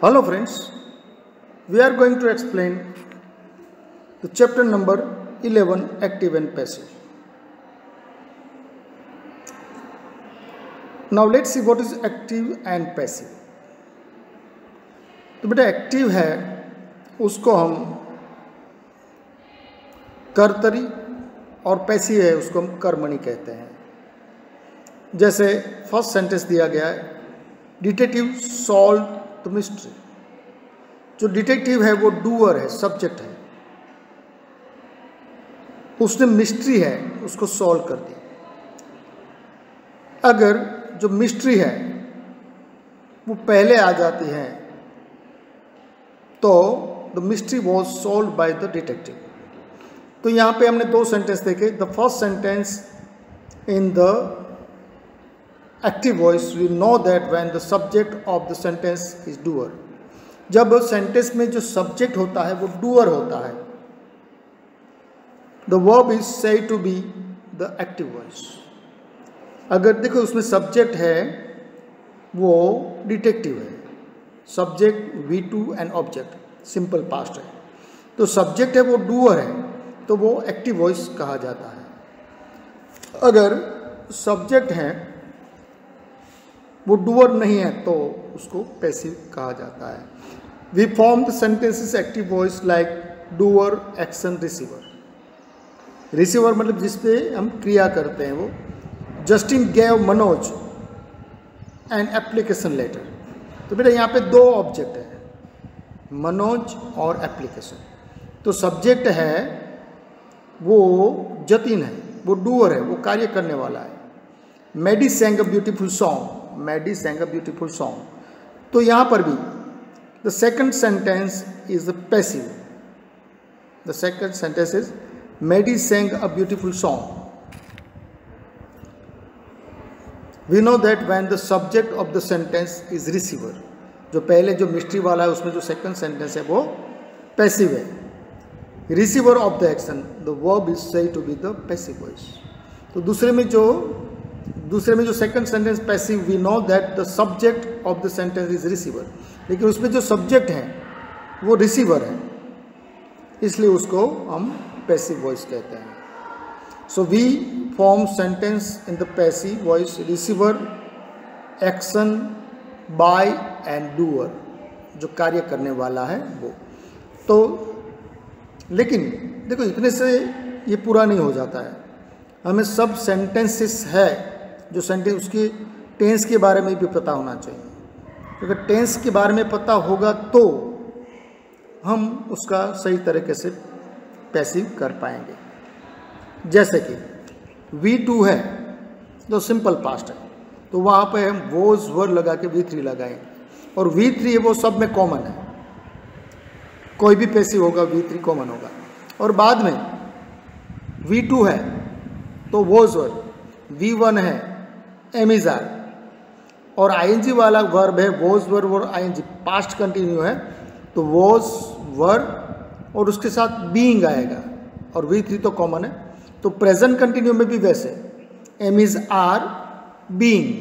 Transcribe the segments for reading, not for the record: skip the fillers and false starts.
Hello friends, we are going to explain the chapter number 11 active and passive. Now let's see what is active and passive. तो बेटा active है उसको हम कर्तरी और passive है उसको हम कर्मणि कहते हैं। जैसे फर्स्ट सेंटेंस दिया गया है, डिटेक्टिव सॉल्व द मिस्ट्री। जो डिटेक्टिव है वो डूअर है, सब्जेक्ट है, उसने मिस्ट्री है उसको सॉल्व कर दी। अगर जो मिस्ट्री है वो पहले आ जाती है तो the mystery was solved by the detective. तो यहाँ पे हमने दो सेंटेंस देखे। The first sentence in the active voice we know that when the subject of the sentence is doer. जब सेंटेंस में जो सब्जेक्ट होता है वो डूअर होता है, the verb is said to be the active voice. अगर देखो उसमें सब्जेक्ट है वो डिटेक्टिव है, subject V2 and object simple past है, तो सब्जेक्ट है वो डूअर है तो वो एक्टिव वॉइस कहा जाता है। अगर सब्जेक्ट है वो डूअर नहीं है तो उसको पैसिव कहा जाता है। We form the sentences active voice like doer action receiver. Receiver मतलब जिस पे हम क्रिया करते हैं वो। Justin gave Manoj an application letter. तो बेटा यहाँ पे दो ऑब्जेक्ट है, मनोज और एप्लीकेशन। तो सब्जेक्ट है वो जतिन है, वो डूअर है, वो कार्य करने वाला है। Maddy sang a beautiful song, Maddy sang a beautiful song. तो यहाँ पर भी the second sentence is the passive. The second sentence is Maddy sang a beautiful song. We know that when the subject of the sentence is receiver. जो पहले जो mystery वाला है उसमें जो सेकंड सेंटेंस है वो पैसिव है। Receiver of the action, the verb is said to be the passive voice. तो दूसरे में जो second sentence passive, we know that the subject of the sentence is receiver, लेकिन उसमें जो सब्जेक्ट है वो रिसीवर है, इसलिए उसको हम पैसिव वॉइस कहते हैं। So we form sentence in the passive voice, receiver, action, by and doer, जो कार्य करने वाला है वो। तो लेकिन देखो इतने से ये पूरा नहीं हो जाता है, हमें सब सेंटेंसेस है जो सेंटेंस उसके टेंस के बारे में भी पता होना चाहिए। अगर टेंस के बारे में पता होगा तो हम उसका सही तरीके से पैसिव कर पाएंगे। जैसे कि V2 है तो सिंपल पास्ट है, तो वहाँ पे हम वोज वर लगा के V3 लगाएंगे, और V3 है वो सब में कॉमन है, कोई भी पैसिव होगा V3 कॉमन होगा। और बाद में V2 है तो वोज वर, V1 है एमिजार, और ING वाला वर्ब है वोज वर और ING, पास्ट कंटिन्यू है तो वोज वर और उसके साथ बीइंग आएगा, और V3 तो कॉमन है। तो प्रेजेंट कंटिन्यू में भी वैसे एम इज आर बीइंग।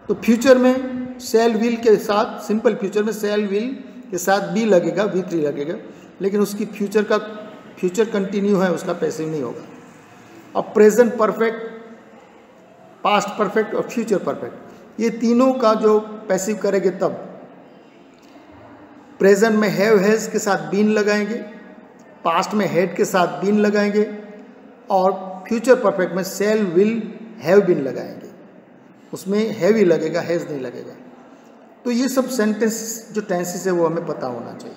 तो फ्यूचर में सेल विल के साथ, सिंपल फ्यूचर में सेल विल के साथ बी लगेगा, V3 लगेगा, लेकिन उसकी फ्यूचर कंटिन्यू है, उसका पैसिव नहीं होगा। अब प्रेजेंट परफेक्ट, पास्ट परफेक्ट और फ्यूचर परफेक्ट, ये तीनों का जो पैसिव करेंगे तब प्रेजेंट में हैव हैज के साथ बीन लगाएंगे, पास्ट में हैड के साथ बीन लगाएंगे, और फ्यूचर परफेक्ट में सेल विल हैव बीन लगाएंगे, उसमें हैव ही लगेगा, हैज नहीं लगेगा। तो ये सब सेंटेंस जो टेंसेस है वो हमें पता होना चाहिए।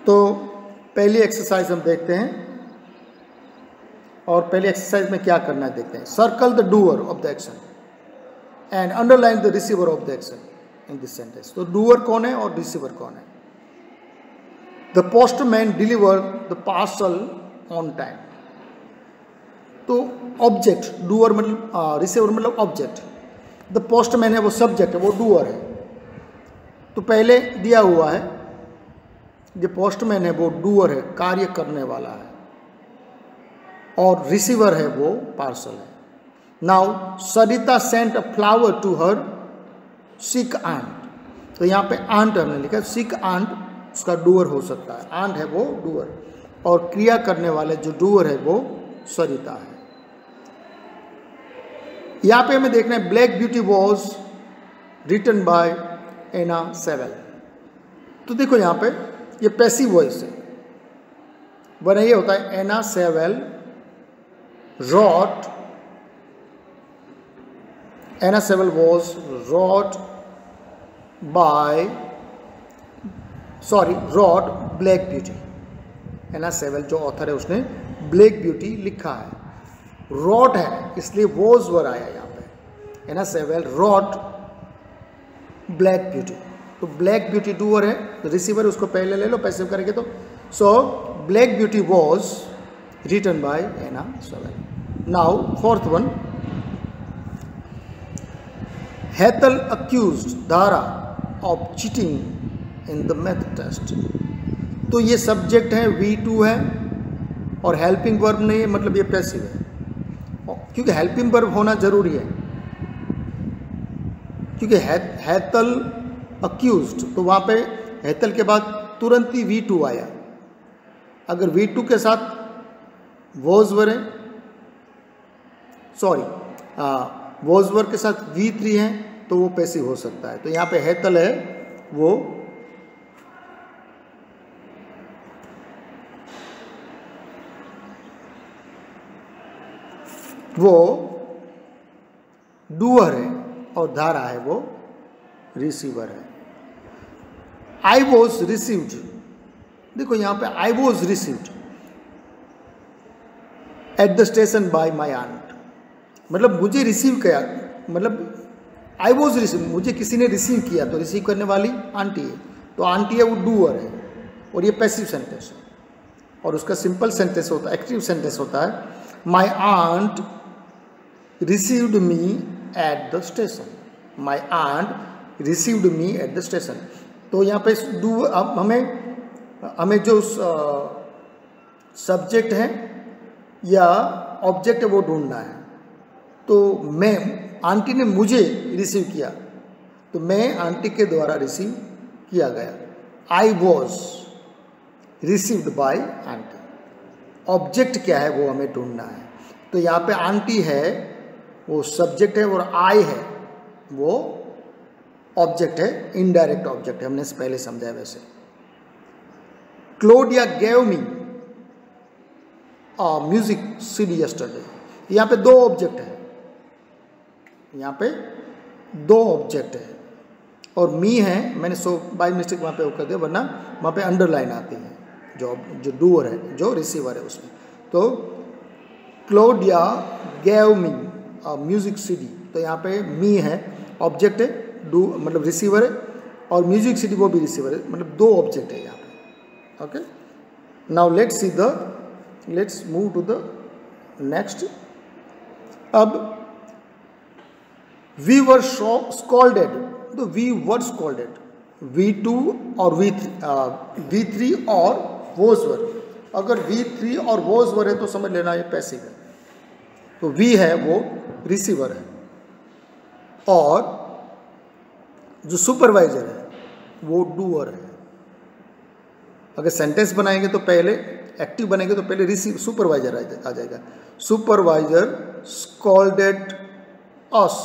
तो पहली एक्सरसाइज हम देखते हैं, और पहली एक्सरसाइज में क्या करना है देखते हैं। Circle the doer of the action and underline the receiver of the action in this sentence. तो डूअर कौन है और रिसीवर कौन है। The postman deliver the parcel on time. तो ऑब्जेक्ट, डूअर मतलब रिसीवर मतलब ऑब्जेक्ट, द पोस्टमैन है वो सब्जेक्ट है, वो डूअर है। तो पहले दिया हुआ है जो पोस्टमैन है वो डूअर है, कार्य करने वाला है, और रिसीवर है वो पार्सल है। Now Sarita sent a flower to her sick aunt. तो यहाँ पे आंट हमने लिखा है, सिक आंट उसका डूअर हो सकता है, आंट है वो डूअर, और क्रिया करने वाले जो डूअर है वो सरिता है। यहाँ पे हमें देखना है Black Beauty was written by Anna Sewell. तो देखो यहाँ पे ये पैसिव वॉइस है, वरना ये होता है Anna Sewell wrote, Anna Sewell was wrote wrote Black Beauty. Anna Sewell जो ऑथर है उसने ब्लैक ब्यूटी लिखा है, रॉट है इसलिए वॉज वर आया यहाँ पे। एना सेवेल रॉट ब्लैक ब्यूटी, तो ब्लैक ब्यूटी डूअर है, तो रिसीवर उसको पहले ले लो, पैसिव करेंगे तो। So Black Beauty was written by Anna Sewell. Now fourth one, Hetal accused Dara of cheating in the math test. तो ये सब्जेक्ट है, V2 है, और हेल्पिंग वर्ब नहीं है, मतलब ये पैसिव है, क्योंकि हेल्पिंग वर्ब होना जरूरी है, क्योंकि हेथल अक्यूज्ड, तो वहाँ पे हेथल के बाद तुरंत ही V2 आया। अगर V2 के साथ वॉज वर है, वॉज वर के साथ V3 है, तो वो पैसिव हो सकता है। तो यहाँ पे हेथल है वो डूअर है, और धारा है वो रिसीवर है। आई वॉज रिसीव्ड, देखो यहाँ पे I was received at the station by my aunt, मतलब मुझे रिसीव किया, मतलब आई वॉज रिसीव, मुझे किसी ने रिसीव किया, तो रिसीव करने वाली आंटी है, तो आंटी है वो डूअर है, और ये पैसिव सेंटेंस है। और उसका सिंपल सेंटेंस होता है, एक्टिव सेंटेंस होता है, my aunt received me at the station, my aunt received me at the station. तो यहाँ पे डू, अब हमें जो सब्जेक्ट है या ऑब्जेक्ट है वो ढूंढना है। तो मैं, आंटी ने मुझे रिसीव किया, तो मैं आंटी के द्वारा रिसीव किया गया। आई was received by aunty, object क्या है वो हमें ढूंढना है। तो यहाँ पे आंटी है वो सब्जेक्ट है, और आई है वो ऑब्जेक्ट है, इनडायरेक्ट ऑब्जेक्ट है, हमने पहले समझा है वैसे। Claudia gave me music CD yesterday, यहाँ पे दो ऑब्जेक्ट है, यहाँ पे दो ऑब्जेक्ट है, और मी है, मैंने बाय मिस्टेक वहाँ पे वो कर दिया, वरना वहाँ पे अंडरलाइन आती है, जो डूअर है, जो रिसीवर है उसमें। तो Claudia gave me music CD, तो यहाँ पे मी है, ऑब्जेक्ट है, डू मतलब रिसीवर है, और म्यूजिक सीडी वो भी रिसीवर है, मतलब दो ऑब्जेक्ट है यहाँ पे। Okay, now let's move to the next. अब वी वर स्कॉल्डेड, तो वी वर स्कॉल्डेड, V2 और V3 और वॉज वर। अगर V3 और वॉज वर है तो समझ लेना ये पैसिव है, तो V है वो रिसीवर है, और जो सुपरवाइजर है वो डूअर है। अगर सेंटेंस बनाएंगे तो पहले एक्टिव बनेंगे, तो पहले रिसीव सुपरवाइजर आ जाएगा। Supervisor scolded us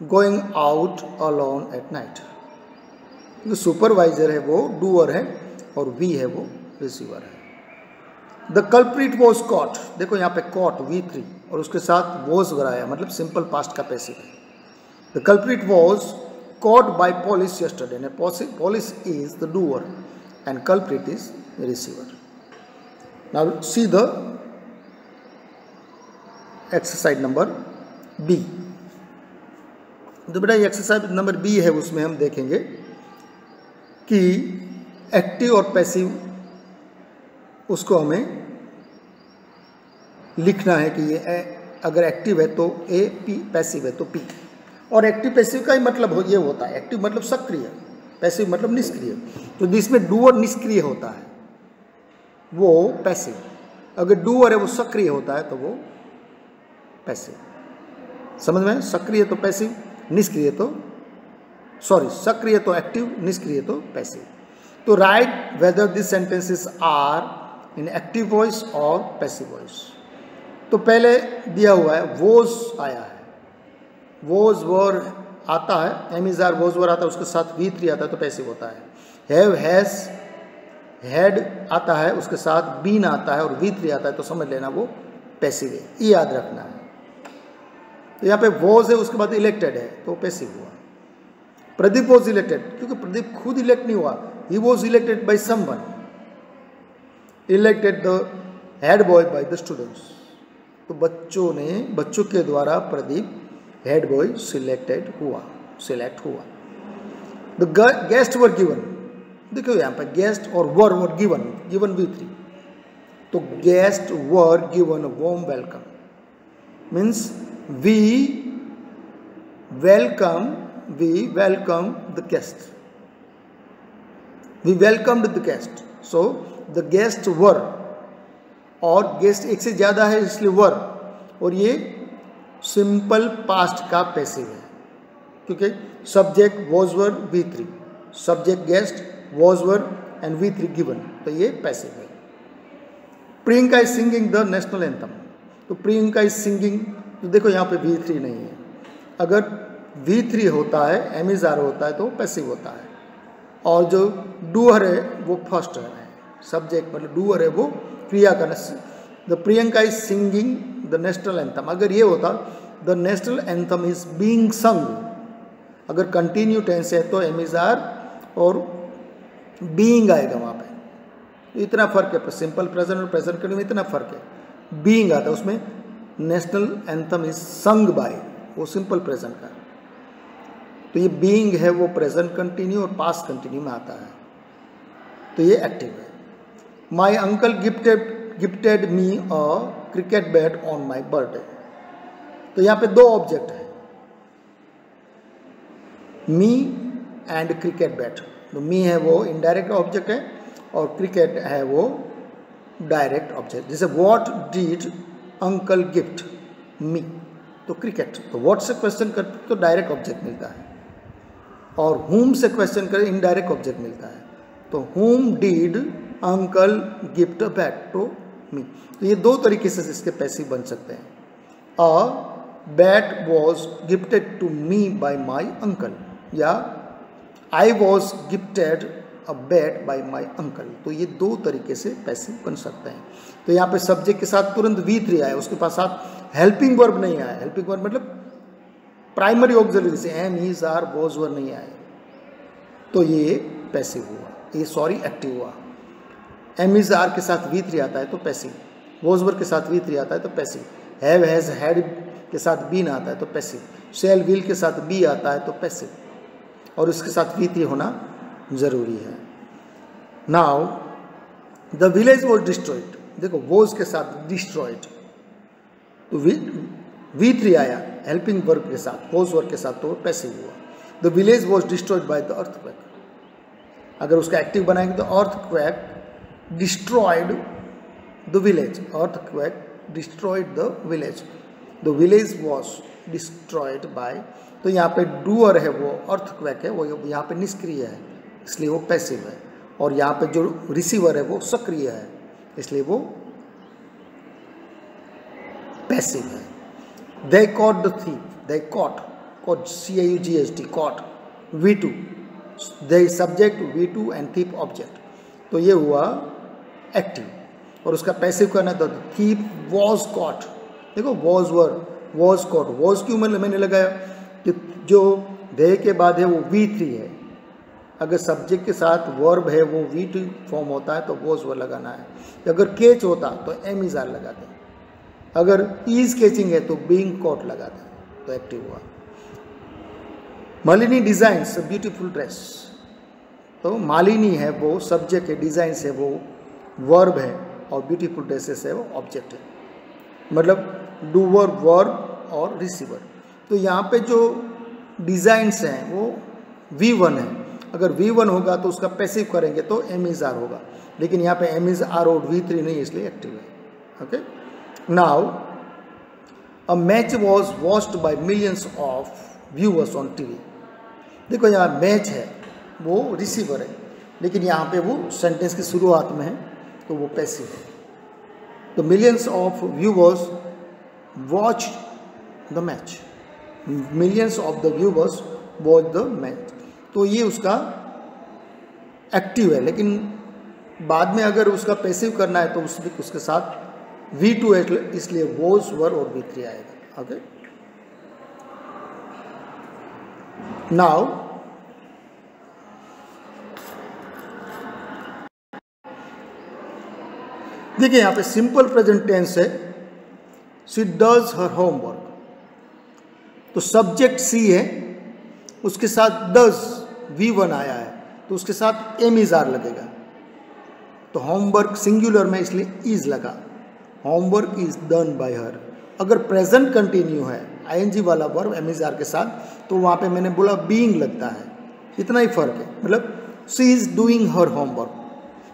going out alone at night, जो सुपरवाइजर है वो डूअर है, और वी है वो रिसीवर है। द कल्प्रिट वॉज कॉट, देखो यहाँ पे कॉट V3 और उसके साथ वॉज बनाया, मतलब सिंपल पास्ट का पैसिव है। The culprit was caught by police yesterday, police is the doer and culprit is receiver. Now see the exercise number B। तो बेटा एक्सरसाइज नंबर B है, उसमें हम देखेंगे कि एक्टिव और पैसिव उसको हमें लिखना है कि ये अगर एक्टिव है तो A, P, पैसिव है तो P। और एक्टिव पैसिव का ही मतलब ये होता है, एक्टिव मतलब सक्रिय, पैसिव मतलब निष्क्रिय। तो जिसमें डूअर निष्क्रिय होता है वो पैसिव, अगर डूअर है वो सक्रिय होता है तो वो पैसिव। समझ में? सक्रिय तो पैसिव निष्क्रिय तो सॉरी सक्रिय तो एक्टिव, निष्क्रिय तो पैसिव। तो write whether this sentences are in active voice और पैसिव वॉइस। तो पहले दिया हुआ है वोज आया है, वोज वर आता है, एम इज आर वोज वर आता है, उसके साथ V3 आता है तो पैसिव होता है। हैव हैज हैड आता है, उसके साथ बीन आता है और V3 आता है तो समझ लेना वो पैसिव है, ये याद रखना है। तो यहाँ पे वॉज है, उसके बाद इलेक्टेड है तो पैसिव हुआ। प्रदीप वॉज इलेक्टेड, क्योंकि प्रदीप खुद इलेक्ट नहीं हुआ, he was elected by someone, elected the head boy by the students. तो बच्चों के द्वारा प्रदीप हेड बॉय सिलेक्ट हुआ। द गेस्ट वर गिवन, देखो यहाँ पे गेस्ट और वर गिवन V3। तो guest were given warm welcome, means we welcome the guest. We welcomed the guest. So the guests were, और गेस्ट एक से ज़्यादा है इसलिए वर, और ये सिंपल पास्ट का पैसिव है क्योंकि subject was were V3, subject guest was were and V3 given, तो ये पैसिव है। Priyanka is singing the national anthem, तो प्रियंका इज सिंगिंग, तो देखो यहाँ पे V3 नहीं है, अगर V3 होता है एम इज आर होता है तो पैसिव होता है, और जो डूअर है वो फर्स्ट है, सब्जेक्ट मतलब डूअर है वो क्रिया का। The Priyanka is singing the national anthem, अगर ये होता the national anthem is being संग, अगर कंटिन्यू टेंस है तो एम इज आर और बीइंग आएगा वहाँ पे। इतना फर्क है, सिंपल प्रेजेंट और प्रेजेंट कंटिन्यू में इतना फर्क है। बीइंग आता है उसमें, national anthem is sung by, वो सिंपल प्रेजेंट का, तो ये बीइंग है वो प्रेजेंट कंटिन्यू और पास्ट कंटिन्यू में आता है, तो ये एक्टिव है। My uncle gifted me a cricket bat on my birthday, तो यहाँ पे दो ऑब्जेक्ट है, मी एंड क्रिकेट बैट। तो मी है वो इनडायरेक्ट ऑब्जेक्ट है और क्रिकेट है वो डायरेक्ट ऑब्जेक्ट। जैसे व्हाट डिड अंकल गिफ्ट मी, तो क्रिकेट। तो व्हाट से क्वेश्चन करते तो डायरेक्ट ऑब्जेक्ट मिलता है, और whom से क्वेश्चन करें इनडायरेक्ट ऑब्जेक्ट मिलता है। तो whom did uncle gift a bat to me, तो ये दो तरीके से इसके पैसिव बन सकते हैं। A bat was gifted to me by my uncle, या I was gifted a bat by my uncle, तो ये दो तरीके से पैसिव बन सकते हैं। तो यहाँ पे सब्जेक्ट के साथ तुरंत V3 आया, उसके पास साथ हेल्पिंग वर्ब नहीं आया, हेल्पिंग वर्ब मतलब प्राइमरी ऑक्सिलरी से am is are was were नहीं आए, तो ये पैसिव हुआ, ये सॉरी एक्टिव हुआ। एम इज आर के साथ V3 आता है तो पैसिव, वॉज वर के साथ V3 आता है तो पैसिव, हैव हैज हैड के साथ बीन आता है तो पैसिव, शैल विल के साथ बी आता है तो पैसिव, और इसके साथ V3 होना जरूरी है। Now the village was destroyed, देखो वॉज के साथ डिस्ट्रॉयड, तो V3 आया हेल्पिंग वर्ब के साथ, वॉज वर्ब के साथ, तो पैसिव हुआ। The village was destroyed by the earthquake, अगर उसका एक्टिव बनाएंगे तो earthquake destroyed the village, earthquake destroyed the village, the village was destroyed bye, तो यहाँ पे डूअर है वो अर्थक्वेक है, वो यहाँ पे निष्क्रिय है इसलिए वो पैसिव है, और यहाँ पे जो रिसीवर है वो सक्रिय है इसलिए वो पैसिव है। They caught the thief, they caught C-A-U-G-H-T, caught V2, they subject V2 and thief object, तो ये हुआ एक्टिव, और उसका पैसिव करना तो thief was caught, देखो was were, was caught, was क्यों मैंने लगाया कि जो they के बाद है वो V3 है, अगर सब्जेक्ट के साथ वर्ब है वो V2 फॉर्म होता है तो was were लगाना है, अगर केच होता तो एम इज आर लगाते हैं, अगर इज कैचिंग है तो बीइंग कॉट लगाते हैं तो एक्टिव हुआ। Malini designs a beautiful dress, तो मालिनी है वो सब्जेक्ट है, डिजाइन्स है वो वर्ब है, और ब्यूटीफुल ड्रेसेस है वो ऑब्जेक्ट है, मतलब डूवर वर्ब और रिसीवर। तो यहाँ पे जो डिजाइन्स हैं वो V1 है, अगर V1 होगा तो उसका पैसिव करेंगे तो एम इज आर होगा, लेकिन यहाँ पे एम इज आर और V3 नहीं इसलिए एक्टिव है। Okay, now a match was watched by millions of viewers on TV। देखो यहाँ मैच है, वो रिसीवर है, लेकिन यहाँ पे वो सेंटेंस की शुरुआत में है तो वो पैसिव है। तो millions of viewers watch the match, millions of the viewers watch the match, तो ये उसका एक्टिव है। लेकिन बाद में अगर उसका पैसिव करना है तो उसके साथ V2 है, इसलिए वॉज वर और V3 आएगा। ओके, नाउ देखिए यहाँ पे सिंपल प्रेजेंट टेंस है, शी डज हर होमवर्क, तो सब्जेक्ट सी है, उसके साथ डज V1 आया है तो उसके साथ एम इज आर लगेगा। तो होमवर्क सिंगुलर में इसलिए इज लगा, होमवर्क इज डन बाय हर। अगर प्रेजेंट कंटिन्यू है आईएनजी वाला वर्ब एम इज आर के साथ, तो वहाँ पे मैंने बोला बीइंग लगता है, इतना ही फर्क है। मतलब she is doing her homework,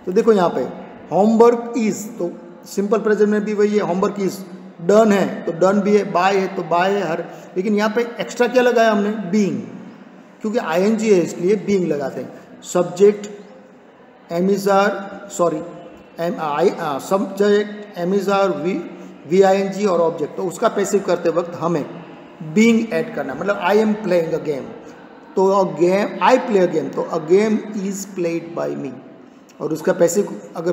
तो देखो यहाँ पे होमवर्क इज, तो सिंपल प्रेजेंट में भी वही है, होमवर्क इज डन है तो डन भी है, बाय है तो बाय है हर। लेकिन यहाँ पे एक्स्ट्रा क्या लगाया हमने, बीइंग, क्योंकि आईएनजी है इसलिए बीइंग लगाते हैं। Subject am is are, sorry subject am is are V I N G और ऑब्जेक्ट, तो उसका पैसिव करते वक्त हमें बीइंग ऐड करना है। मतलब I am playing a game, तो a game, I play a game, तो a game is played by me. और उसका पैसिव अगर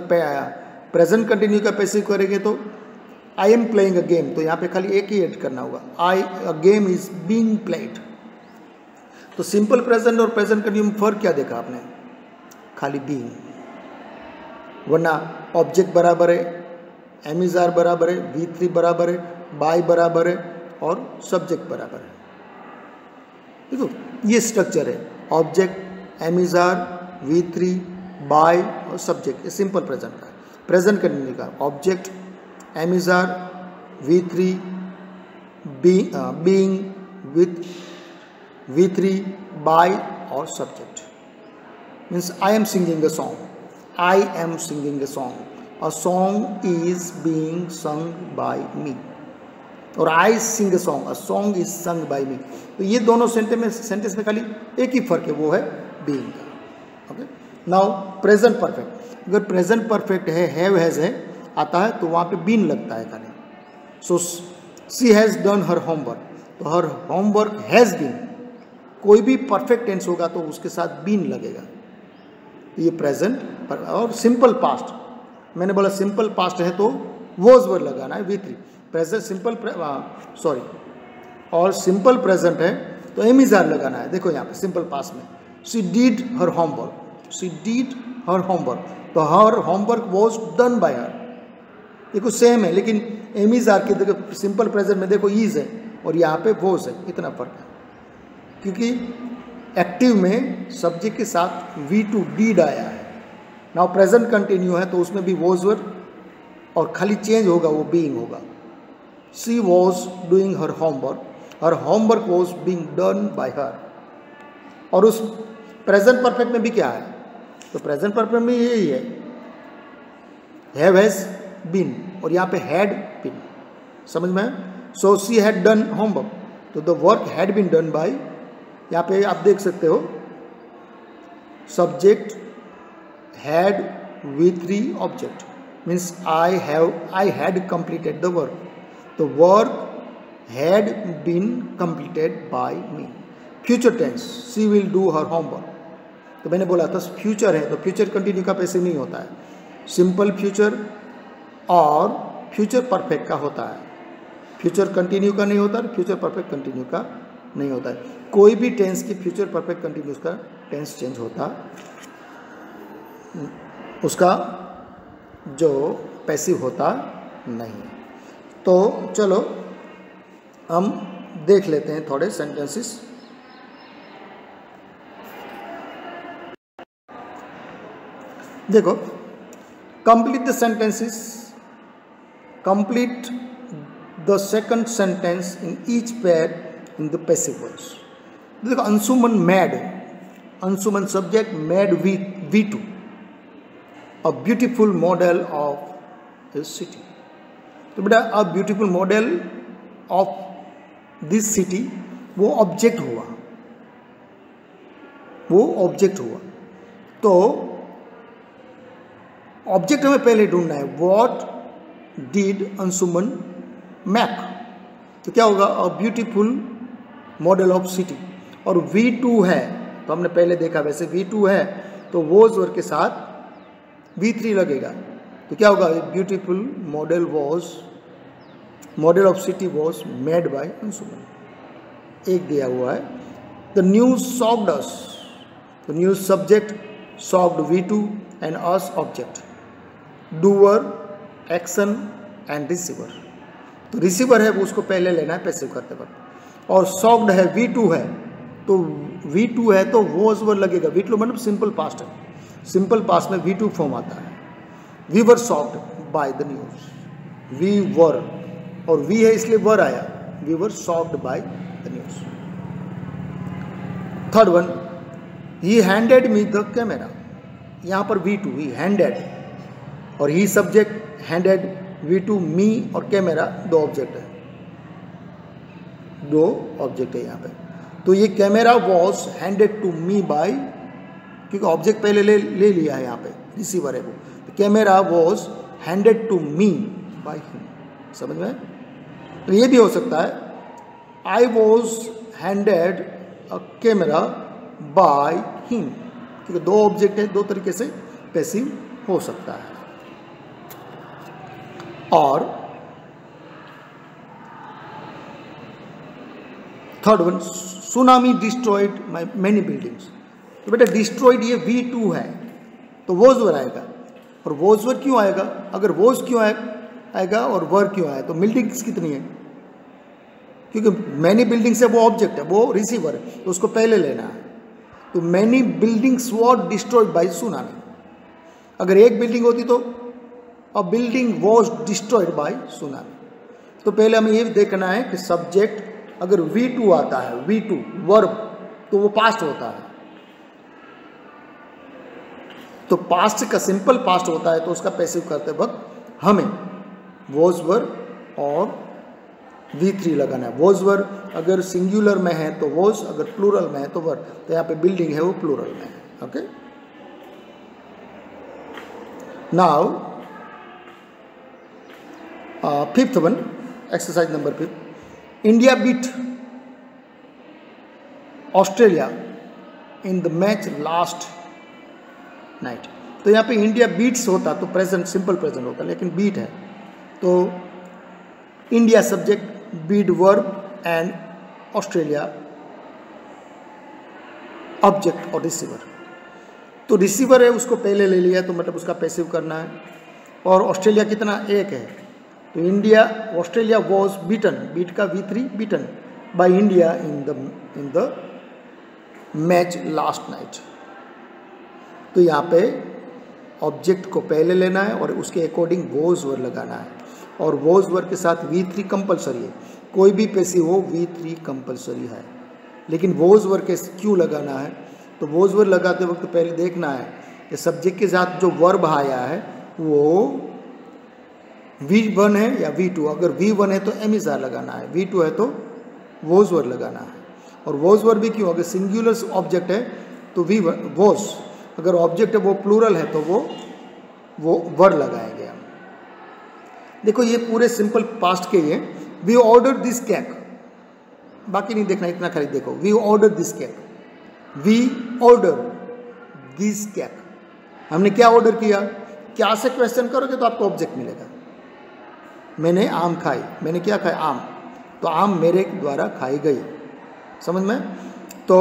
प्रेजेंट कंटिन्यू का पैसिव करेंगे तो आई एम प्लेइंग अ गेम, तो यहाँ पे खाली एक ही ऐड करना होगा, अ गेम इज बीइंग प्लेड। तो सिंपल प्रेजेंट और प्रेजेंट कंटिन्यू में फर्क क्या देखा आपने, खाली बीइंग, वरना ऑब्जेक्ट बराबर है, एम इज आर बराबर है, V3 बराबर है, बाय बराबर है और सब्जेक्ट बराबर है। देखो ये स्ट्रक्चर है, object am is are V3 by और सब्जेक्ट, ये सिंपल प्रेजेंट का। प्रेजेंट कंटिन्यू का object am is are V3 being with V3 by और subject. Means I am singing a song, I am singing a song, a song is being sung by me, और I sing a song is sung by me। तो ये दोनों sentence में खाली एक ही फर्क है, वो है being का। ओके, नाउ प्रेजेंट परफेक्ट, अगर प्रेजेंट परफेक्ट है, हैव हैज है आता है तो वहाँ पे बीन लगता है खाली। So she has done her homework, तो हर होमवर्क हैज़ बीन, कोई भी परफेक्ट टेंस होगा तो उसके साथ बीन लगेगा। ये प्रेजेंट और सिंपल पास्ट, मैंने बोला सिंपल पास्ट है तो वॉज वर्ड लगाना है V3। प्रेजेंट सिंपल सॉरी और सिंपल प्रेजेंट है तो एम इज आर लगाना है। देखो यहाँ पे सिंपल पास्ट में she did her homework, she did her homework, तो her homework was done by her. देखो सेम है, लेकिन एम इज आर की देखो सिंपल प्रेजेंट में देखो इज है और यहाँ पे वॉज है, इतना फर्क है। क्योंकि एक्टिव में सब्जेक्ट के साथ V2 डीड आया है। नाउ प्रेजेंट कंटिन्यू है तो उसमें भी वॉज वर और खाली चेंज होगा, वो बीइंग होगा। She was doing her homework was being done by हर। और उस प्रेजेंट परफेक्ट में भी क्या है, तो प्रेजेंट परफेक्ट में यही है, हैव हैज बीन और यहाँ पे हैड बीन, समझ में। So she had done homework, तो the work had been done by, यहाँ पे आप देख सकते हो subject had V3 object, means I had completed the work, the work had been completed by me। future tense, she will do her homework, तो मैंने बोला था फ्यूचर है तो फ्यूचर कंटिन्यू का पैसिव नहीं होता है, सिंपल फ्यूचर और फ्यूचर परफेक्ट का होता है। फ्यूचर कंटिन्यू का नहीं होता, फ्यूचर परफेक्ट कंटिन्यू का नहीं होता है। कोई भी टेंस की फ्यूचर परफेक्ट कंटिन्यूस का टेंस चेंज होता, उसका जो पैसिव होता नहीं। तो चलो हम देख लेते हैं थोड़े सेंटेंसेस। देखो, complete the sentences, complete the second sentence in each pair in the passive voice. देखो, Anshuman made, Anshuman subject, made V2, a beautiful model of a city। तो बेटा a beautiful model of this city, वो object हुआ, वो object हुआ। तो object हमें पहले ढूंढना है, व्हाट डिड अंशुमन मैक। तो क्या होगा, a beautiful model of city. और V2 है तो हमने पहले देखा, वैसे V2 है तो वॉज वर्ड के साथ V3 लगेगा। तो क्या होगा, beautiful model of city was made bye Anshuman. एक दिया हुआ है, द न्यूज शॉक्ड अस। तो news subject, shocked V2 and us object, doer action and receiver. तो रिसीवर है वो उसको पहले लेना है पैसिव करते वक्त, और शॉक्ड है V2 है तो V2 है तो वॉज वर्ड लगेगा। V2 मतलब सिंपल पास्ट है, सिंपल पास्ट में V2 फॉर्म आता है। We were shocked by the news, we were और वी है इसलिए वर आया, we were shocked by the news. Third one, he handed me the camera. यहाँ पर V2 ही हैंडेड और ही सब्जेक्ट, हैंडेड V2 मी और कैमरा दो ऑब्जेक्ट है, दो ऑब्जेक्ट है यहाँ पे। तो ये camera was handed to me by, क्योंकि ऑब्जेक्ट पहले ले लिया है यहाँ पे, रिसीवर है वो। तो camera was handed to me by him. समझ में? तो ये भी हो सकता है, I was handed a camera by him, क्योंकि दो ऑब्जेक्ट है, दो तरीके से पैसिव हो सकता है। और third one, tsunami destroyed many buildings. तो बेटा डिस्ट्रॉयड ये V2 है तो वॉज वर आएगा, और वॉज वर क्यों आएगा, अगर वॉज क्यों आएगा और वर क्यों आया, तो बिल्डिंग्स कितनी है, क्योंकि मैनी बिल्डिंग्स है वो ऑब्जेक्ट है, वो रिसीवर है, तो उसको पहले लेना है। तो many buildings was destroyed by tsunami. अगर एक बिल्डिंग होती तो a building was destroyed by tsunami. तो पहले हमें ये देखना है कि सब्जेक्ट अगर V2 आता है, V2 वर्ब, तो वो पास्ट होता है। तो पास्ट का सिंपल पास्ट होता है तो उसका पैसिव करते वक्त हमें वॉज वर और V3 लगाना है। वॉज वर अगर सिंगुलर में है तो वॉज, अगर प्लूरल में है तो वर। तो यहाँ पे बिल्डिंग है वो प्लूरल में है। Okay, now fifth one, exercise number 5, India beat Australia in the match last night. तो यहाँ पे इंडिया बीट्स होता तो प्रेजेंट, सिंपल प्रेजेंट होता, लेकिन बीट है तो India subject, beat verb and Australia object और रिसीवर। तो रिसीवर है उसको पहले ले लिया तो मतलब उसका पैसिव करना है। और ऑस्ट्रेलिया कितना, एक है, तो India, Australia was beaten, beat का V3 beaten by India in the match last night. तो यहाँ पे ऑब्जेक्ट को पहले लेना है और उसके अकॉर्डिंग वॉज वर्ड लगाना है, और वॉज वर्ड के साथ V3 कंपलसरी है। कोई भी पैसिव हो V3 कंपलसरी है, लेकिन वॉज वर्ड के क्यों लगाना है, तो वॉज वर्ड लगाते वक्त पहले देखना है कि सब्जेक्ट के साथ जो वर्ब आया है वो V1 है या V2। अगर V1 है तो एमिजार लगाना है, V2 है तो वॉज वर्ड लगाना है। और वॉज वर्ड भी क्यों, अगर सिंगुलर ऑब्जेक्ट है तो V1 वॉज, अगर ऑब्जेक्ट है वो प्लूरल है तो वो वर्ड लगाएंगे हम। देखो ये पूरे सिंपल पास्ट के ये, वी ऑर्डर दिस केक, बाकी नहीं देखना, इतना खाली देखो, we order this cake, we order this cake. हमने क्या ऑर्डर किया, क्या से क्वेश्चन करोगे तो आपको ऑब्जेक्ट मिलेगा। मैंने आम खाई, मैंने क्या खाया, आम, तो आम मेरे द्वारा खाई गई। समझ में? तो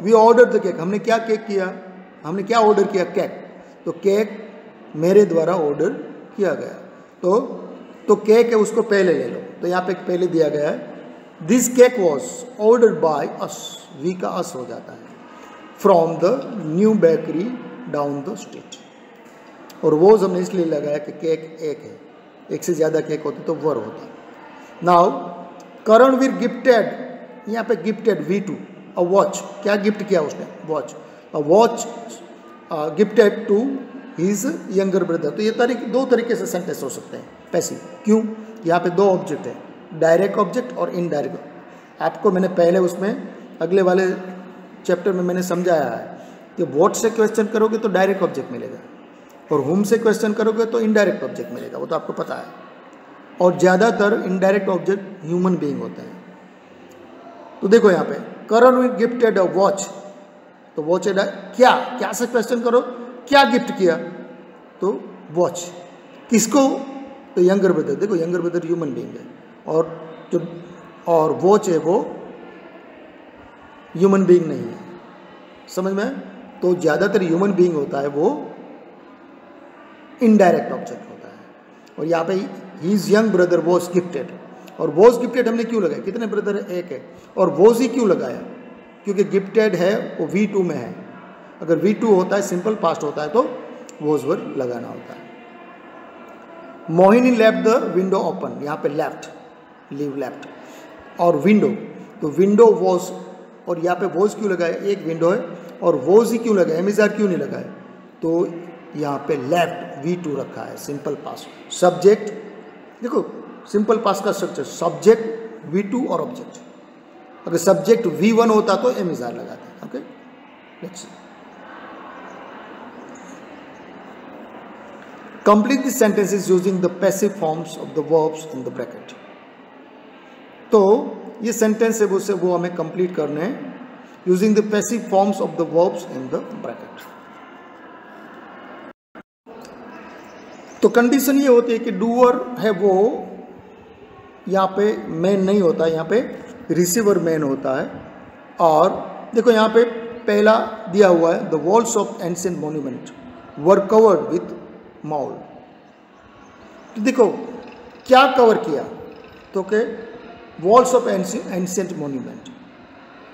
वी ऑर्डर द केक, हमने क्या केक किया, हमने क्या ऑर्डर किया, केक, तो केक मेरे द्वारा ऑर्डर किया गया। तो केक है उसको पहले ले लो, तो यहाँ पे पहले दिया गया है this cake was ordered by us, we का अस हो जाता है, from the new bakery down the street. और वॉज हमने इसलिए लगाया कि केक एक है, एक से ज़्यादा केक होते तो वर होता। नाउ करणवीर गिफ्टेड, यहाँ पे गिफ्टेड V2 अ वॉच, क्या गिफ्ट किया उसने, watch, a watch gifted to his younger brother. तो ये दो तरीके से सेंटेंस हो सकते हैं पैसिव। क्यों, यहाँ पे दो ऑब्जेक्ट है, डायरेक्ट ऑब्जेक्ट और इनडायरेक्ट। आपको मैंने पहले उसमें अगले वाले चैप्टर में मैंने समझाया है कि व्हाट से क्वेश्चन करोगे तो डायरेक्ट ऑब्जेक्ट मिलेगा और हुम से क्वेश्चन करोगे तो इनडायरेक्ट ऑब्जेक्ट मिलेगा, वो तो आपको पता है। और ज़्यादातर इनडायरेक्ट ऑब्जेक्ट ह्यूमन बीइंग होते हैं। तो देखो यहाँ पे करण गिफ्टेड अ वॉच, तो वॉच क्या से क्वेश्चन करो, क्या गिफ्ट किया, तो वॉच। किसको, तो यंगर ब्रदर। देखो यंगर ब्रदर ह्यूमन बीइंग है और वॉच है वो ह्यूमन बीइंग नहीं है, समझ में। तो ज़्यादातर ह्यूमन बीइंग होता है वो इनडायरेक्ट ऑब्जेक्ट होता है। और यहाँ पे his young brother was gifted, और वॉज गिफ्टेड हमने क्यों लगाया, कितने ब्रदर है, एक है, और वॉज ही क्यों लगाया, क्योंकि गिफ्टेड है वो V2 में है। अगर V2 होता है, सिंपल पास्ट होता है, तो वॉज वर्ड लगाना होता है। Mohini left the window open, यहाँ पे लेफ्ट, लीव लेफ्ट, और विंडो, तो विंडो वॉज, और यहाँ पे वॉज क्यों लगाया, एक विंडो है, और वॉज ही क्यों लगाया, एमिजार क्यों नहीं लगाया, तो यहाँ पे लेफ्ट V2 रखा है, सिंपल पास्ट। सब्जेक्ट, देखो सिंपल पास्ट का स्ट्रक्चर, सब्जेक्ट V2 और ऑब्जेक्ट। अगर सब्जेक्ट V1 होता तो एमिजार लगाते हैं। Okay, let's see. Complete the sentences using the passive forms of the verbs in the bracket. तो ये सेंटेंस है वो हमें कंप्लीट करने हैं using the passive forms of the verbs in the bracket. तो कंडीशन ये होती है कि डूअर है वो यहाँ पे मेन नहीं होता, यहाँ पे रिसीवर मेन होता है। और देखो यहाँ पे पहला दिया हुआ है, the walls of ancient monument were covered with mould. तो देखो क्या कवर किया, तो के वॉल्स ऑफ एंशिएंट मॉन्यूमेंट।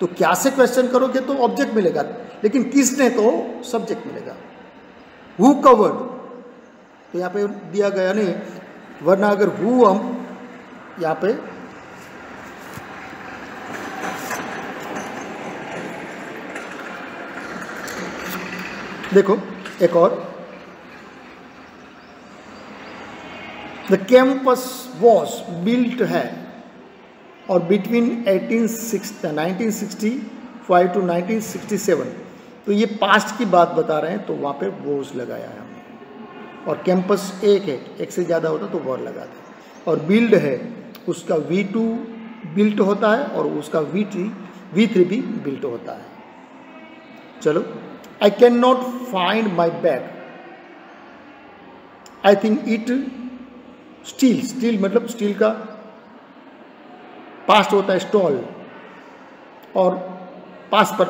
तो क्या से क्वेश्चन करोगे तो ऑब्जेक्ट मिलेगा, लेकिन किसने, तो सब्जेक्ट मिलेगा। हु कवर्ड, तो यहाँ पे दिया गया नहीं, वरना अगर हु हम यहाँ पे देखो एक और, द कैंपस वॉज बिल्ट है, और बिटवीन 1965 टू 1967, तो ये पास्ट की बात बता रहे हैं, तो वहाँ पे वॉज लगाया है हमने। और कैंपस एक है, एक से ज़्यादा होता तो वर लगाते हैं। और बिल्ड है, उसका V2 बिल्ट होता है और उसका V3 भी बिल्ट होता है। चलो, आई can not find my bag, I think it still मतलब स्टील का पास्ट होता है स्टॉल, और पास्ट पर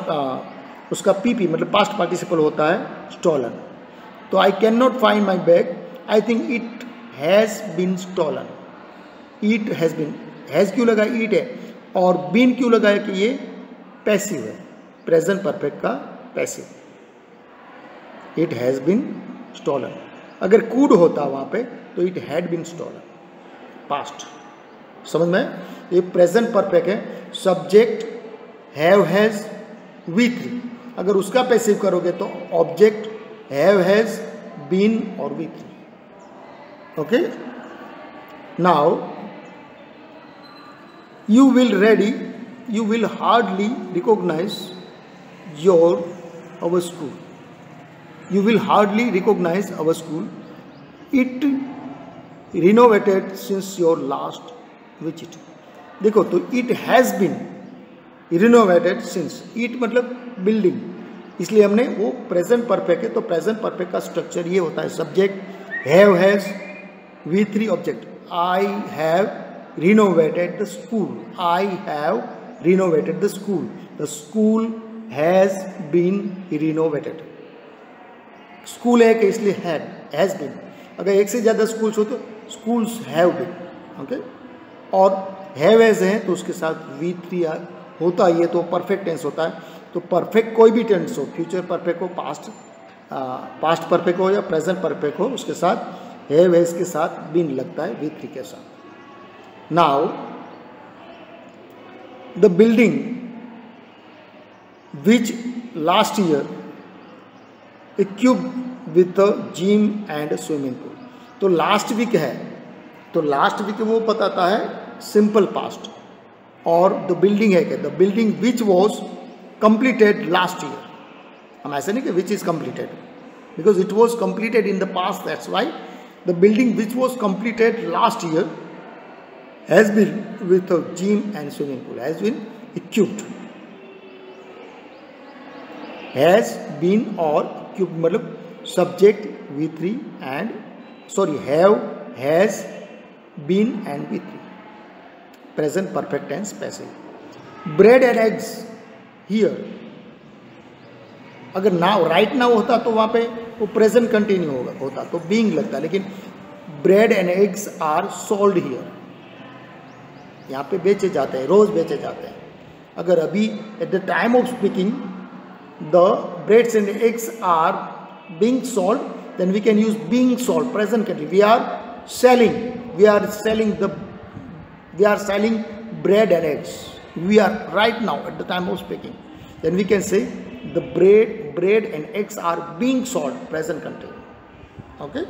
उसका PP मतलब पास्ट पार्टिसिपल होता है स्टॉलन। तो I can not find my bag, I think it has been stolen. It has been, has क्यों लगा, इट है, और बीन क्यों लगाया कि ये पैसिव है, प्रेजेंट परफेक्ट का passive. It has been stolen. अगर कूड होता वहाँ पे तो it had been stolen, past. समझ में, ये प्रेजेंट परफेक्ट है। सब्जेक्ट हैव हैज़ V3, अगर उसका पैसिव करोगे तो ऑब्जेक्ट हैव हैज़ बीन और V3। Okay, now you will hardly recognize our school. You will hardly recognize our school. It renovated since your last visit. देखो, तो it has been renovated since, it मतलब building, इसलिए हमने वो present perfect है, तो present perfect का structure ये होता है, subject have has V3 object, I have renovated the school. I have renovated the school. The school has been renovated. School एक है इसलिए हैज बीन। अगर एक से ज़्यादा स्कूल्स हो तो स्कूल्स हैव बीन। ओके, और हैव एज है तो उसके साथ V3 होता ही है, तो परफेक्ट टेंस होता है। तो परफेक्ट कोई भी टेंस हो, फ्यूचर परफेक्ट हो, पास्ट परफेक्ट हो या प्रेजेंट परफेक्ट हो, उसके साथ हैव हैज के साथ बीन लगता है V3 के साथ। Now, the building which last year equipped with a gym and swimming pool, तो लास्ट वीक है, तो लास्ट वीक वो बताता है सिंपल पास्ट, और द बिल्डिंग है क्या, the building which was completed last year. हम ऐसे नहीं कि which is completed, because it was completed in the past, that's why the building which was completed last year has been with a gym and swimming pool, has been equipped. Has been और equipped मतलब subject V3 and sorry have, has, been and V3. Present perfect tense passive. Bread and eggs here, अगर now right now होता तो वहाँ पे वो present continue होता तो बीइंग लगता, लेकिन bread and eggs are sold here, यहाँ पे बेचे जाते हैं, रोज बेचे जाते हैं. अगर अभी at the time of speaking the breads and eggs are being sold, then we can use being sold, present continuous. We are selling bread and eggs. We are right now at the time of speaking. Then we can say the bread and eggs are being sold, present continuous. Okay.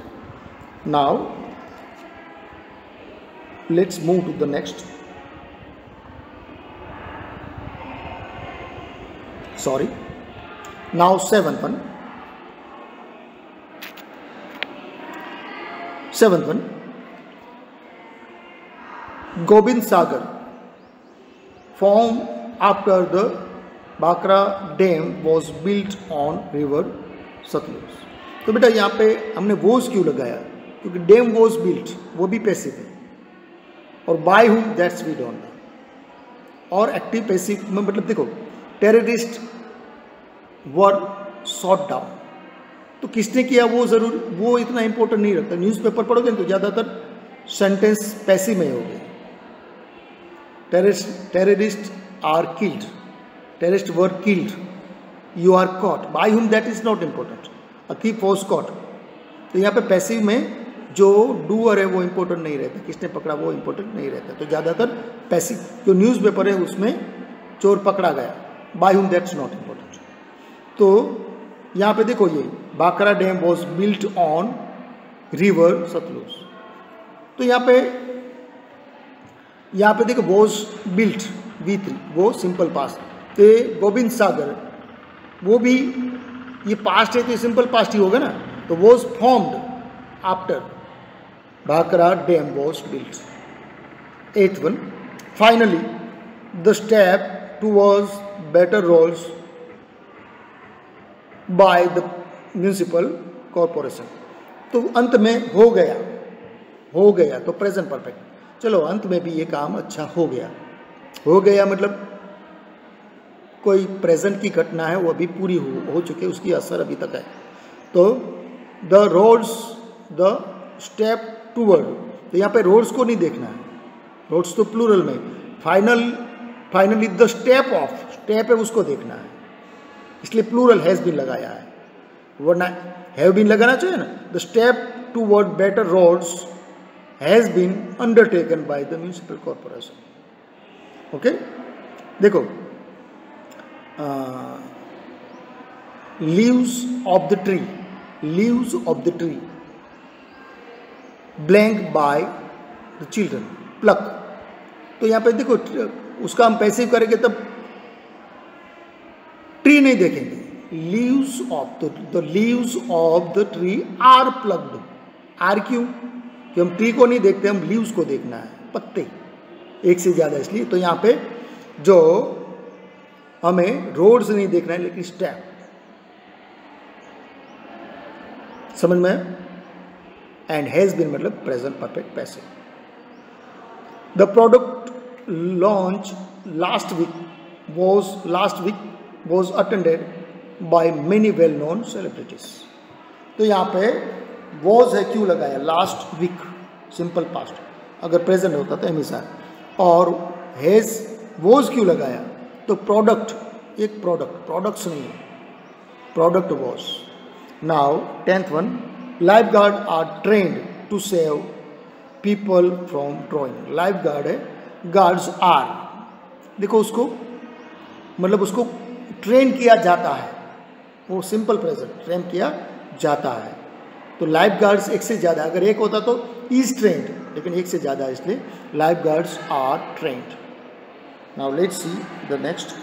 Now let's move to the next. Sorry. Now seventh one. Seventh one, Gobind Sagar, formed after the Bhakra Dam was built on river Satluj. तो बेटा यहाँ पे हमने was क्यों लगाया, क्योंकि dam was built वो भी पैसिव है, और by whom that's we don't know. और एक्टिव पैसिव में मतलब देखो, टेररिस्ट वर शॉट डाउन, तो किसने किया वो जरूर, वो इतना इंपॉर्टेंट नहीं रखता. न्यूज़पेपर पढ़ोगे तो ज़्यादातर सेंटेंस पैसिव में होगी. Terrorist are killed, terrorist were killed, you are caught, by whom that is not important, a thief was caught. तो यहाँ पे पैसिव में जो डूअर है वो इंपॉर्टेंट नहीं रहता, किसने पकड़ा वो इंपॉर्टेंट नहीं रहता. तो ज़्यादातर पैसिव जो न्यूज़पेपर है उसमें चोर पकड़ा गया, bye whom that's not important. तो यहाँ पे देखो, ये Bhakra dam was built on river Sutlej. तो यहाँ पे देखो वॉज बिल्ट V3 वो सिंपल पास्ट. तो गोविंद सागर वो भी ये पास्ट है तो ये सिंपल पास्ट ही होगा ना. तो was formed after Bhakra dam was built. 8th one, finally the step towards better roles by the municipal corporation. तो अंत में हो गया तो प्रेजेंट परफेक्ट. चलो अंत में भी ये काम अच्छा हो गया मतलब कोई प्रेजेंट की घटना है वो अभी पूरी हो चुकी है, उसकी असर अभी तक है. तो the roads the step toward, तो यहाँ पे रोड्स को नहीं देखना है, रोड्स तो प्लूरल में. फाइनली द स्टेप है उसको देखना है, इसलिए प्लूरल हैज बीन लगाया है, वरना हैव बीन लगाना चाहिए ना. The step toward better roads has been undertaken by the municipal corporation. Okay, देखो leaves of the tree blank by the children, pluck. तो यहाँ पे देखो उसका हम पैसिव करेंगे तब ट्री नहीं देखेंगे. Leaves of the tree are plucked. Are क्यों, कि हम ट्री को नहीं देखते, हम लीव्स को देखना है, पत्ते एक से ज्यादा, इसलिए. तो यहाँ पे जो हमें रोड्स नहीं देखना है लेकिन स्टेप, समझ में. एंड हैज बीन मतलब present perfect passive. The product launch last week was attended by many well-known celebrities. तो यहाँ पे was है क्यों लगाया, लास्ट वीक सिंपल पास्ट, अगर प्रेजेंट होता तो हमेशा. और हैज was क्यों लगाया, तो प्रोडक्ट्स नहीं है, product was. Now 10th one, lifeguard are trained to save people from drowning. Lifeguard है, गार्ड्स आर, देखो उसको मतलब उसको ट्रेन किया जाता है, वो सिंपल प्रेजेंट, ट्रेन किया जाता है. तो लाइफ गार्ड्स एक से ज़्यादा, अगर एक होता तो इज ट्रेंड, लेकिन एक से ज़्यादा, इसलिए lifeguards are trained. Now let's see the next.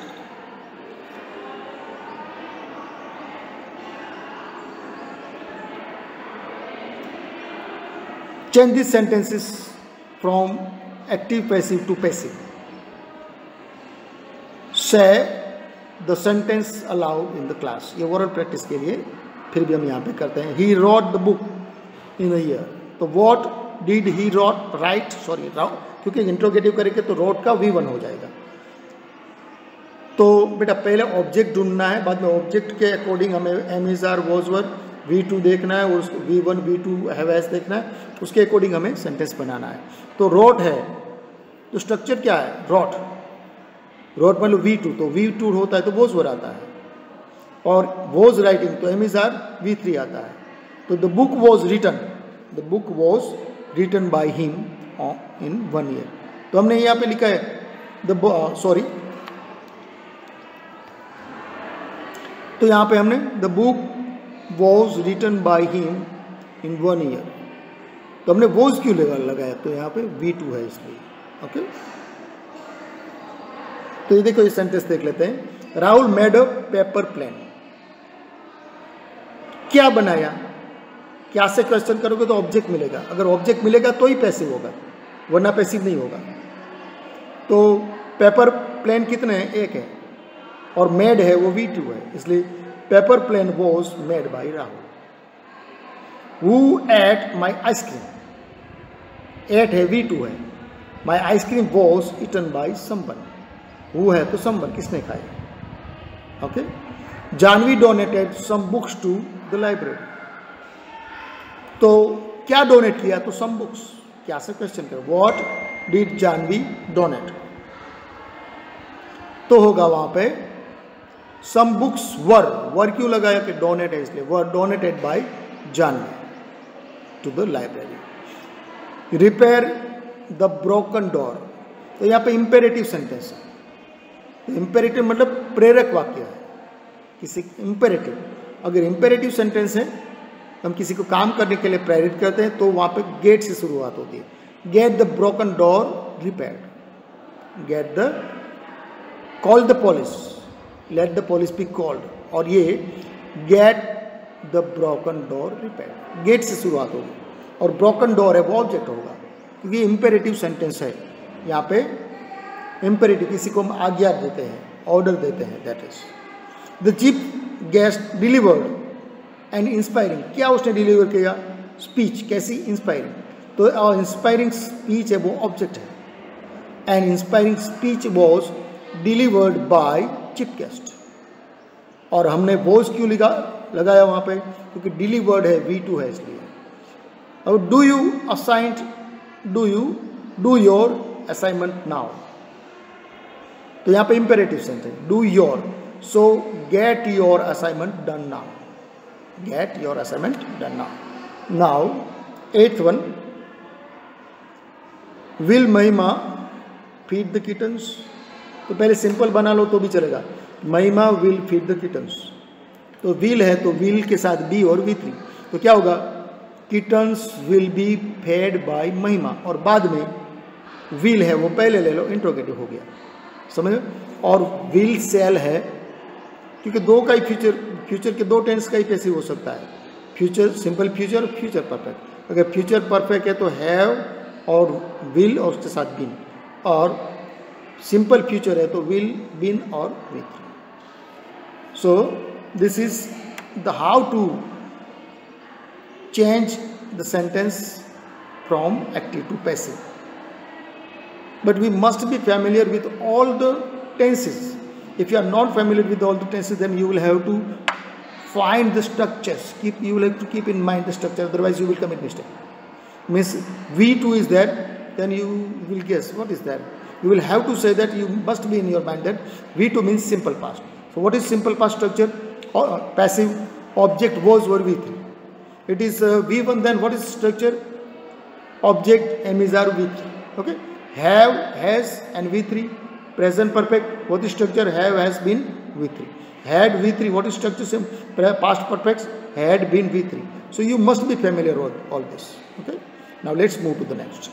Change these sentences from active passive to passive. Say the sentence aloud in the class. ये ओरल प्रैक्टिस के लिए फिर भी हम यहाँ पे करते हैं. He wrote the book in a year. तो what did he write? Sorry, क्योंकि इंट्रोगेटिव करेंगे तो wrote का V1 हो जाएगा. तो बेटा पहले ऑब्जेक्ट ढूंढना है, बाद में ऑब्जेक्ट के अकॉर्डिंग हमें am is are was were V2 देखना है और उसको V1 V2 हैव हैज देखना है, उसके अकॉर्डिंग हमें सेंटेंस बनाना है. तो रोट है तो स्ट्रक्चर क्या है? रोट मतलब V2, तो V2 होता है तो वॉज वर आता है, और वॉज राइटिंग तो एम इज आर V3 आता है. तो the book was written by him in 1 year. तो हमने यहाँ पे लिखा है तो यहाँ पे हमने the book was written by him in 1 year. तो हमने वॉज क्यों लगाया? तो यहाँ पे V2 है इसलिए. ओके, तो ये देखो, ये सेंटेंस देख लेते हैं. Rahul made a paper plane. क्या बनाया? क्या से क्वेश्चन करोगे तो ऑब्जेक्ट मिलेगा. अगर ऑब्जेक्ट मिलेगा तो ही पैसिव होगा, वरना पैसिव नहीं होगा. तो पेपर प्लेन कितने हैं? 1 है, और मेड है वो V2 है, इसलिए paper plane was made by Rahul. Who ate my ice cream. 8 है, V2 है. My ice cream was eaten by someone. Who है तो समवन, किसने खाया. Okay. Janvi donated some books to the library. तो क्या डोनेट किया? तो सम बुक्स. क्या से क्वेश्चन करो, व्हाट डिड जानवी डोनेट. तो होगा वहां पे सम बुक्स वर क्यों लगाया? कि डोनेट है इसलिए. Were donated by Janvi to the library. Repair the broken door. तो यहाँ पे इंपेरेटिव सेंटेंस है. इंपेरेटिव मतलब प्रेरक वाक्य है. किसी इंपेरेटिव, अगर इंपेरेटिव सेंटेंस है हम किसी को काम करने के लिए प्रेरित करते हैं तो वहाँ पे गेट से शुरुआत होती है. Get the broken door repaired. Call the police. Let the police be called. और ये get the broken door repaired, get से शुरुआत होगी, और ब्रोकन डोर है वो ऑब्जेक्ट होगा, क्योंकि इंपेरेटिव सेंटेंस है. यहाँ पे इंपेरेटिव, किसी को हम आज्ञा देते हैं, ऑर्डर देते हैं. That is the chief guest delivered and inspiring. क्या उसने डिलीवर किया? स्पीच. कैसी? इंस्पायरिंग. तो इंस्पायरिंग स्पीच है वो ऑब्जेक्ट है. And inspiring speech was delivered by chief guest. और हमने वॉज क्यों लगाया वहाँ पे? क्योंकि डिलीवर्ड है, V2 है इसलिए. अब do you do your assignment now. तो यहाँ पे imperative sentence do your. So get your assignment done now. Get your assignment done now. Now, 8th one. Will महिमा feed the kittens? तो पहले सिंपल बना लो तो भी चलेगा. महिमा will feed the kittens. तो will है तो will के साथ be और V3. तो क्या होगा? Kittens will be fed by महिमा, और बाद में will है वो पहले ले लो, इंट्रोगेटिव हो गया. समझ? और will shall है, क्योंकि दो का ही फ्यूचर के 2 टेंस का ही पैसिव हो सकता है. Future simple future, future perfect. अगर फ्यूचर परफेक्ट है तो हैव और विल और उसके साथ बीन, और सिंपल फ्यूचर है तो विल, बीन और with. So this is the how to change the sentence from active to passive. But we must be familiar with all the tenses. If you are not familiar with all the tenses, then you will have to find the structures. You will have to keep in mind the structure, otherwise you will commit mistake. Means V2 is there, then you will guess what is that. You will have to say that. You must be in your mind that V2 means simple past. So what is simple past structure? Or passive. Object was were V3. It is V1. Then what is structure? Object am is are V3. Okay. Have, has and V3. Present perfect, what is structure? Have, has been, V3. Had, V3, what is structure? Same. Past perfect, had been, V3. So you must be familiar with all this. Okay. Now let's move to the next.